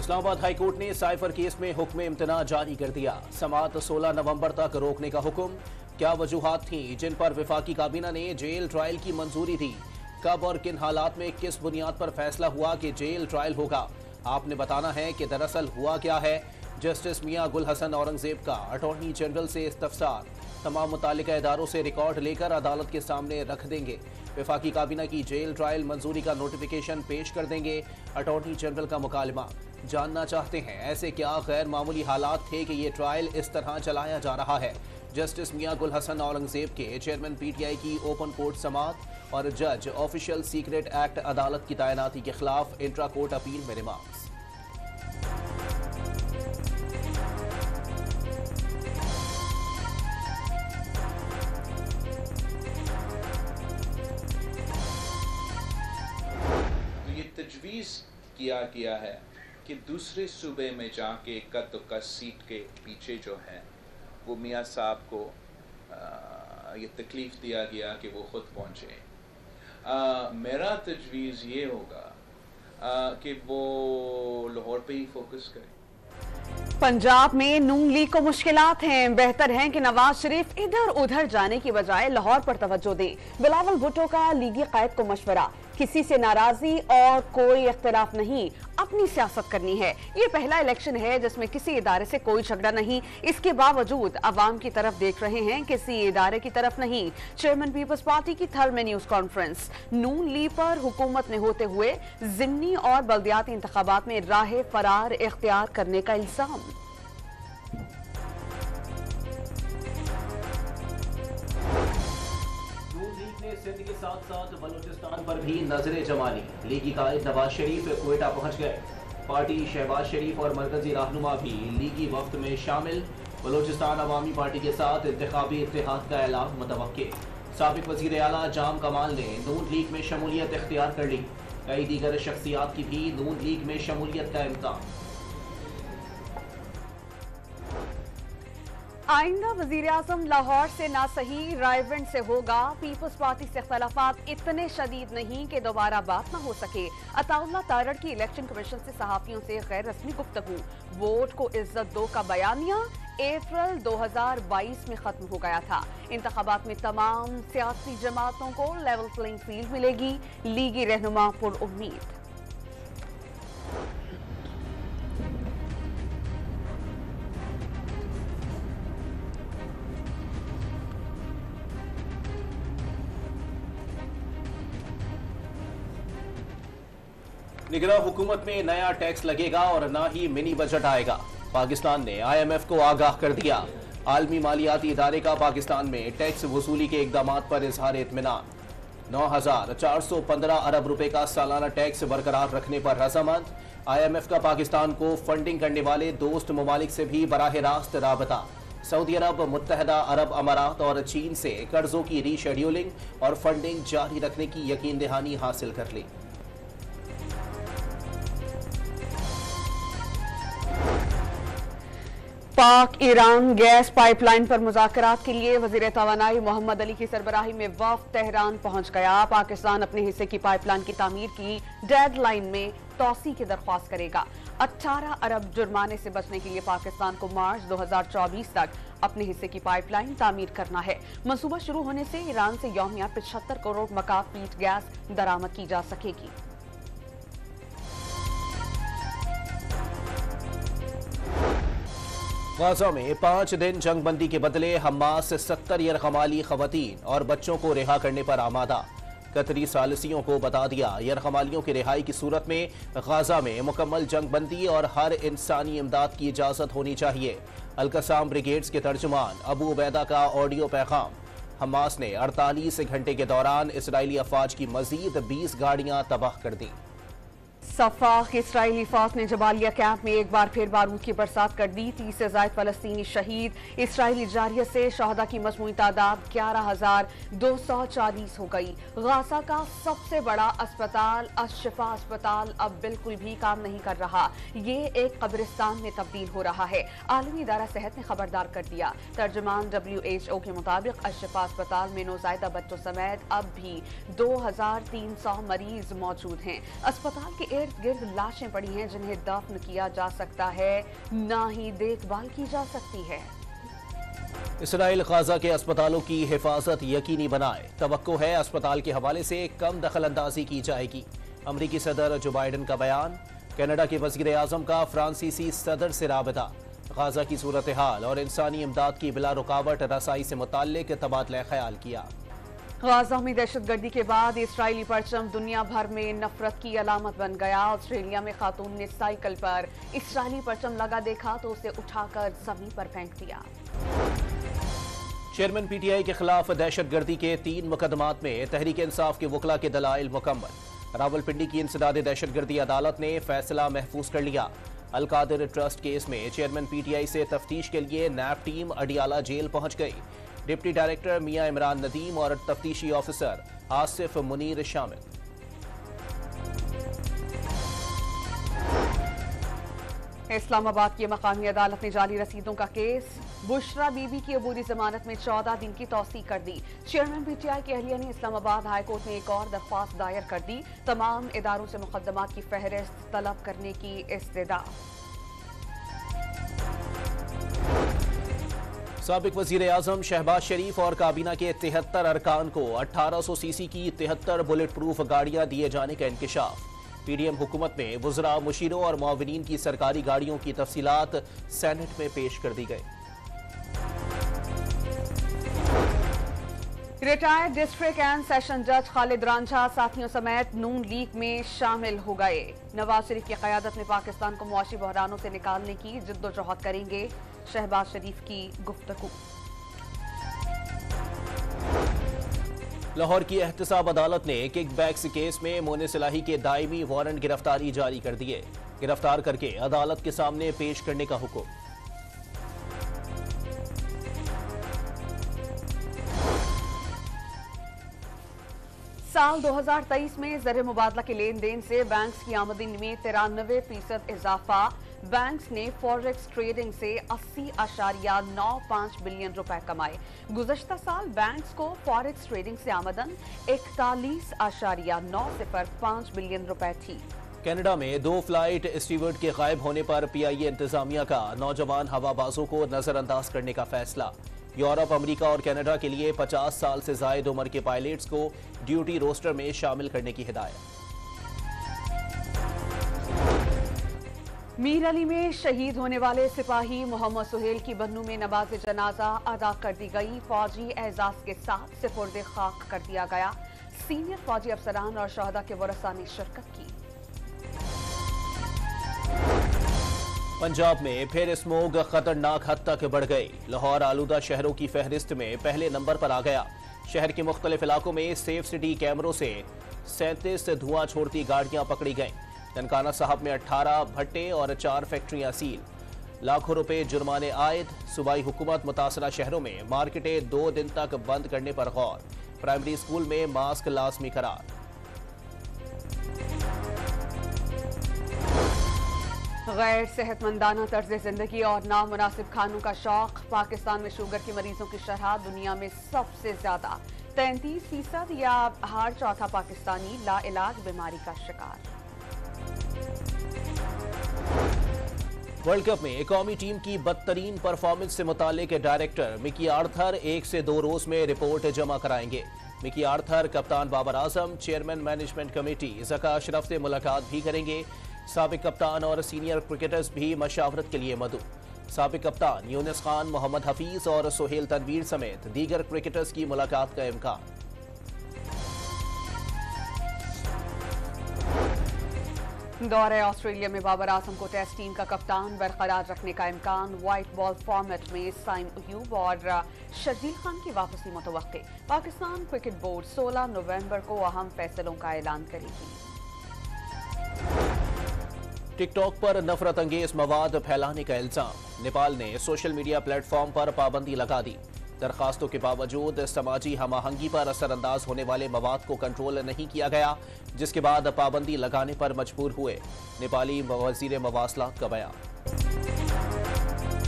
Islamabad high court ने cipher case में हुक्म इम्तना जारी कर दिया। समाअत 16 नवंबर तक रोकने का हुक्म। क्या वजूहात थी जिन पर वफाकी काबीना ने जेल ट्रायल की मंजूरी दी? कब और किन हालात में किस बुनियाद पर फैसला हुआ कि जेल ट्रायल होगा? आपने बताना है कि दरअसल हुआ क्या है। जस्टिस मियां गुल हसन औरंगजेब का अटॉर्नी जनरल से इस्तफसार। तमाम मुतालिका इदारों से रिकॉर्ड लेकर अदालत के सामने रख देंगे। वफाकी काबीना की जेल ट्रायल मंजूरी का नोटिफिकेशन पेश कर देंगे। अटॉर्नी जनरल का मुकालमा। जानना चाहते हैं ऐसे क्या गैर मामूली हालात थे कि ये ट्रायल इस तरह चलाया जा रहा है। जस्टिस मियां गुल हसन औरंगजेब के चेयरमैन पीटीआई की ओपन कोर्ट समाअत और जज ऑफिशियल सीक्रेट एक्ट अदालत की तैनाती के खिलाफ इंट्रा कोर्ट अपील में रिमार्क्स। तजवीज़ किया गया है कि दूसरे सूबे में जाके का सीट के पीछे जो है वो मियाँ साहब को ये तकलीफ़ दिया गया कि वो ख़ुद पहुँचे। मेरा तजवीज़ ये होगा कि वो लाहौर पे ही फोकस करें। पंजाब में नून लीग को मुश्किलात हैं। बेहतर है कि नवाज शरीफ इधर उधर जाने की बजाय लाहौर पर तवज्जो दें। बिलावल भुट्टो का लीगी कायद को मशवरा। किसी से नाराजगी और कोई इख्तिलाफ नहीं, अपनी सियासत करनी है। ये पहला इलेक्शन है जिसमें किसी इदारे से कोई झगड़ा नहीं। इसके बावजूद अवाम की तरफ देख रहे हैं, किसी इदारे की तरफ नहीं। चेयरमैन पीपल्स पार्टी की थल में न्यूज कॉन्फ्रेंस। नून लीग पर हुकूमत में होते हुए जिमनी और बल्दियाती इंतखाबात में राह फरार इख्तियार करने का इल्जाम। सिंध के साथ साथ बलूचिस्तान पर भी नजरें जमा ली। लीगी कायद नवाज शरीफ क्वेटा पहुंच गए। पार्टी शहबाज शरीफ और मरकजी रहनुमा भी लीगी वक्त में शामिल। बलूचिस्तान अवामी पार्टी के साथ इंतखाबी इत्तेहाद का ऐलान मुतवक्के। साबिक वजीर आला जाम कमाल ने नून लीग में शमूलियत इख्तियार कर ली। कई दीगर शख्सियात की भी नून लीग में शमूलियत का इम्कान। आइंदा वजीर आजम लाहौर से ना सही रायविंड से होगा। पीपल्स पार्टी से इख्तलाफात इतने शदीद नहीं कि दोबारा बात ना हो सके। अताउल्लाह तारड़ की इलेक्शन कमीशन से सहाफियों से गैर रस्मी गुफ्तगू। वोट को इज्जत दो का बयानिया अप्रैल 2022 में खत्म हो गया था। इंतखाबात में तमाम सियासी जमातों को लेवल प्लेइंग फील्ड मिलेगी। लीगी रहनुमा पुर उम्मीद। निगरान हुकूमत में नया टैक्स लगेगा और ना ही मिनी बजट आएगा। पाकिस्तान ने IMF को आगाह कर दिया। आलमी मालियाती इदारे का पाकिस्तान में टैक्स वसूली के इकदाम पर इजहार इत्मीनान। 9,415 अरब रुपए का सालाना टैक्स बरकरार रखने पर रजामंद। IMF का पाकिस्तान को फंडिंग करने वाले दोस्त ममालिक से भी बराह रास्त राबता। सऊदी अरब, मुत्तहदा अरब अमारात और चीन से कर्जों की रीशेड्यूलिंग और फंडिंग जारी रखने की यकीन दहानी हासिल कर ली। पाक ईरान गैस पाइपलाइन पर मुज़ाकरात के लिए वज़ीर तवानाई मोहम्मद अली की सरबराही में वफ़द तेहरान पहुंच गया। पाकिस्तान अपने हिस्से की पाइपलाइन की तामीर की डेडलाइन में तौसी की दरख्वास्त करेगा। 18 अरब जुर्माने से बचने के लिए पाकिस्तान को मार्च 2024 तक अपने हिस्से की पाइपलाइन तामीर करना है। मंसूबा शुरू होने से ईरान से यौमिया 75 करोड़ मकाब फीट गैस दरामद की जा सकेगी। गाजा में 5 दिन जंगबंदी के बदले हमास 70 यरगमाली खवातीन और बच्चों को रिहा करने पर आमादा। कतरी सालिसियों को बता दिया यरगमालियों की रिहाई की सूरत में गाजा में मुकम्मल जंगबंदी और हर इंसानी इमदाद की इजाज़त होनी चाहिए। अलकसाम ब्रिगेड्स के तर्जुमान अबू उबैदा का ऑडियो पैगाम। हमास ने 48 घंटे के दौरान इसराइली अफवाज की मजीद 20 गाड़ियां तबाह कर दी। सफाक इसराइली फौज ने जबालिया कैंप में एक बार फिर बारूद की बरसात कर दी। 30 से ज्यादा फलस्तीनी शहीद। इसराइली जारिया से शहदा की मजमूई तादाद 11,240 हो गई। गाजा का सबसे बड़ा अस्पताल अशफा अस्पताल अब बिल्कुल भी काम नहीं कर रहा। ये एक कब्रिस्तान में तब्दील हो रहा है। आलमी इदारा सेहत ने खबरदार कर दिया। तर्जुमान WHO के मुताबिक अशफा अस्पताल में नौज़ायदा बच्चों समेत अब भी 2,300 मरीज मौजूद हैं। अस्पताल के इर्द गिर्द लाशें पड़ी हैं जिन्हें दफन किया जा सकता है, ना ही देखभाल की जा सकती है। इसराइल गाजा के अस्पतालों की हिफाजत यकीनी बनाए, तवक्को है अस्पताल के हवाले से कम दखल अंदाजी की जाएगी। अमरीकी सदर जो बाइडन का बयान, कनाडा के वजीर आजम का फ्रांसीसी सदर से राबता, गाजा की सूरत हाल और इंसानी इमदाद की बिला रुकावट रसाई से मुताल्लिक तबादला ख्याल किया। गाजा में दहशतगर्दी के बाद इसराइली परचम दुनिया भर में नफरत की अलामत बन गया। ऑस्ट्रेलिया में खातून ने साइकिल पर इसराइली परचम लगा देखा तो उसे उठाकर जमीन पर फेंक दिया। चेयरमैन पीटीआई के खिलाफ दहशतगर्दी के 3 मुकदमात में तहरीक इंसाफ के वकला के दलाइल मुकम्मल। रावलपिंडी की इंसदाद दहशतगर्दी अदालत ने फैसला महफूज कर लिया। अलकादिर ट्रस्ट केस में चेयरमैन पीटीआई से तफ्तीश के लिए नैब टीम अडियाला जेल पहुंच गई। डिप्टी डायरेक्टर मियां इमरान नदीम और तफ्तीशी ऑफिसर आसिफ मुनीर शामिल। इस्लामाबाद की मकामी अदालत ने जाली रसीदों का केस, बुशरा बीबी की अबूरी जमानत में 14 दिन की तौसीक कर दी। चेयरमैन पीटीआई की अहलिया ने इस्लामाबाद हाई कोर्ट में एक और दरख्वास्त दायर कर दी। तमाम इदारों से मुकदमात की फहरिस्त तलब करने की इस्तदा। साबिक वजीर आजम शहबाज शरीफ और काबीना के 73 अरकान को 1800 सीसी की 73 बुलेट प्रूफ गाड़ियां दिए जाने का इंकशाफ। पीडीएम हुकूमत में वज़रा, मुशीरों और मुआविनीन की सरकारी गाड़ियों की तफसीलात सेनेट में पेश कर दी गई। रिटायर्ड डिस्ट्रिक्ट एंड सेशन जज खालिद रांझा साथियों समेत नून लीग में शामिल हो गए। नवाज शरीफ की क़यादत में पाकिस्तान को मुआशी बहरानों से निकालने की जिद्दोजहद करेंगे, शहबाज शरीफ की गुफ्तगू। लाहौर की एहतसाब अदालत ने किकबैक्स केस में मोने सलाही के दायमी वारंट गिरफ्तारी जारी कर दिए। गिरफ्तार करके अदालत के सामने पेश करने का हुक्म। साल 2023 में ज़र मुबादला के लेन देन से बैंक्स की आमदनी में 93% इजाफा। बैंक्स ने फॉरेक्स ट्रेडिंग से 80.95 बिलियन रुपए कमाए। गुज़श्ता साल बैंक्स को फॉरेक्स ट्रेडिंग से आमदन 41.905 बिलियन रुपए थी। कनाडा में 2 फ्लाइट स्टीवर्ड के गायब होने पर पीआईए इंतजामिया का नौजवान हवाबाजों को नजरअंदाज करने का फैसला। यूरोप, अमेरिका और कनाडा के लिए 50 साल से जायद उम्र के पायलट्स को ड्यूटी रोस्टर में शामिल करने की हिदायत। मीर अली में शहीद होने वाले सिपाही मोहम्मद सुहेल की बन्नू में नमाज जनाजा अदा कर दी गई। फौजी एजाज के साथ सुपुर्द खाक कर दिया गया। सीनियर फौजी अफसरान और शहदा के वरसा ने शिरकत की। पंजाब में फिर स्मोग खतरनाक हद तक बढ़ गई। लाहौर आलूदा शहरों की फहरिस्त में पहले नंबर पर आ गया। शहर के मुख्तलिफ इलाकों में सेफ सिटी कैमरों से 37 धुआं छोड़ती गाड़ियां पकड़ी गईं। ननकाना साहब में 18 भट्टे और 4 फैक्ट्रियां सील। लाखों रुपए जुर्माने आयद। सूबाई हुकूमत मुतासरा शहरों में मार्केटें 2 दिन तक बंद करने पर गौर। प्राइमरी स्कूल में मास्क लाजमी करार। गैर सेहतमंदाना तर्ज जिंदगी और नामुनासिब खानों का शौक। पाकिस्तान में शुगर के मरीजों की शरह दुनिया में सबसे ज्यादा 33% या हर चौथा पाकिस्तानी लाइलाज बीमारी का शिकार। वर्ल्ड कप में कौमी टीम की बदतरीन परफॉर्मेंस से मुतालिक डायरेक्टर मिकी आर्थर 1 से 2 रोज में रिपोर्ट जमा कराएंगे। मिकी आर्थर कप्तान Babar Azam, chairman management committee Zaka Ashraf से मुलाकात भी करेंगे। साबिक कप्तान और सीनियर क्रिकेटर्स भी मशावरत के लिए मदऊ। साबिक कप्तान यूनिस खान, मोहम्मद हफीज और सोहेल तनवीर समेत दीगर क्रिकेटर्स की मुलाकात का इम्कान। दौरे ऑस्ट्रेलिया में बाबर आजम को टेस्ट टीम का कप्तान बरकरार रखने का इम्कान। व्हाइट बॉल फॉर्मेट में साइम अयूब और शर्जील खान की वापसी मुतवक्के। पाकिस्तान क्रिकेट बोर्ड 16 नवंबर को अहम फैसलों का ऐलान करेगी। टिकटॉक पर नफरत अंगेज मवाद फैलाने का इल्जाम। नेपाल ने सोशल मीडिया प्लेटफॉर्म पर पाबंदी लगा दी। दरखास्तों के बावजूद समाजी हमाहंगी पर असरअंदाज होने वाले मवाद को कंट्रोल नहीं किया गया, जिसके बाद पाबंदी लगाने पर मजबूर हुए। नेपाली वजीर मवासलात का बयान।